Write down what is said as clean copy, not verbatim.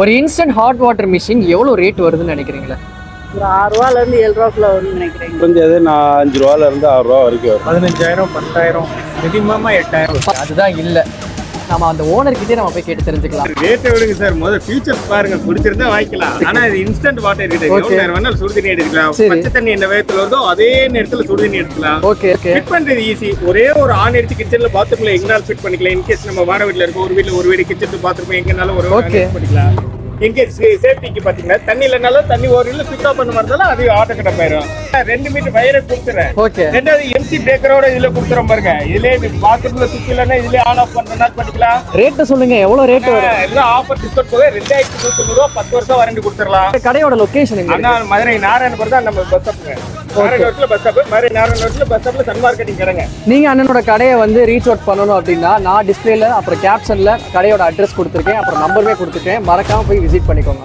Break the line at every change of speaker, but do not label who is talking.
ஒரு instant hot water machine எவ்வளோ rate வருதுன்னு நினைக்கிறீங்களா?
ஒரு 6 ரூபாலேருந்து 7 ரூபாக்குள்ள வரும்னு நினைக்கிறேன்.
குறைஞ்சது நான் 5 ரூபாலேருந்து 6 ரூபா வரைக்கும் வரும்.
15,000 10,000 மினிமமா 8,000.
அதுதான் இல்லை, நம்ம அந்த ஓனர்கிட்டே நம்ம போய் கேட்டு தெரிஞ்சுக்கலாம்.
ரேட்டை விடுங்க சார், முதல்ல ஃபீச்சர்ஸ் பாருங்க, பிடிச்சிருந்தா வாங்கிக்கலாம். ஆனா இது இன்ஸ்டன்ட் வாட்டர் கிட்ட எவ்வளவு நேரம் வேணாலும் சுடு தண்ணி எடுக்கலாம். பச்சை தண்ணி என்ன வேகத்துல வருதோ அதே நேரத்துல சுடு தண்ணி எடுக்கலாம்.
Okay okay.
ஃபிட் பண்றது ஈஸி. ஒரே ஒரு ஆன் எடுத்து கிச்சன்ல பாத்ரூம்ல எங்கனாலும் ஃபிட் பண்ணிக்கலாம். இன்கேஸ் நம்ம வாடகை வீட்டுல இருக்கோம், ஒரு வீட்டுல ஒரு வீடு கிச்சன் பாத்ரூம் எங்கனாலும் ஒரு பண்ணிக்கலாம். இன்கேஸ் சேஃப்டிக்கு பாத்தீங்கன்னா தண்ணி இல்லைனாலும் தண்ணி ஒரு இல்லை சுத்தா பண்ண மாதிரி இருந்தாலும் அது ஆட்டோ கட்ட போயிடும். 2 மீட்டர் வயரை கொடுத்துறேன். ரெண்டாவது எம்சி பிரேக்கரோட இதுல கொடுத்துறோம் பாருங்க. இதுல பாத்ரூம்ல சுத்தி இல்லைன்னா இதுல ஆன் ஆஃப் பண்றதுனால பண்ணிக்கலாம்.
ரேட் சொல்லுங்க, எவ்வளவு ரேட் வரும்?
எல்லாம் ஆஃபர் டிஸ்கவுண்ட் போக 2,190 ரூபா 10 வருஷம் வாரண்டி கொடுத்துடலாம்.
கடையோட லொகேஷன்
அண்ணா மதுரை நாராயணபுரம் தான் நம்ம பஸ் ஸ்டாப்புங்க. நாராயணபுரத்துல பஸ் ஸ்டாப், மதுரை நாராயணபுரத்துல பஸ் ஸ்டாப்ல சன் மார்க்கெட்டிங் கடைங்க.
நீங்க அண்ணனோட கடையை வந்து ரீச் அவுட் பண்ணணும் அப்படின்னா நான் டிஸ்பிளேல அப்புறம் கேப்ஷன்ல கடையோட அட்ரஸ் கொடுத்துருக்கேன், அப்புறம் நம்பருமே கொடுத்துருக்கேன். மறக்காம போய் விசிட் பண்ணிக்கோங்க.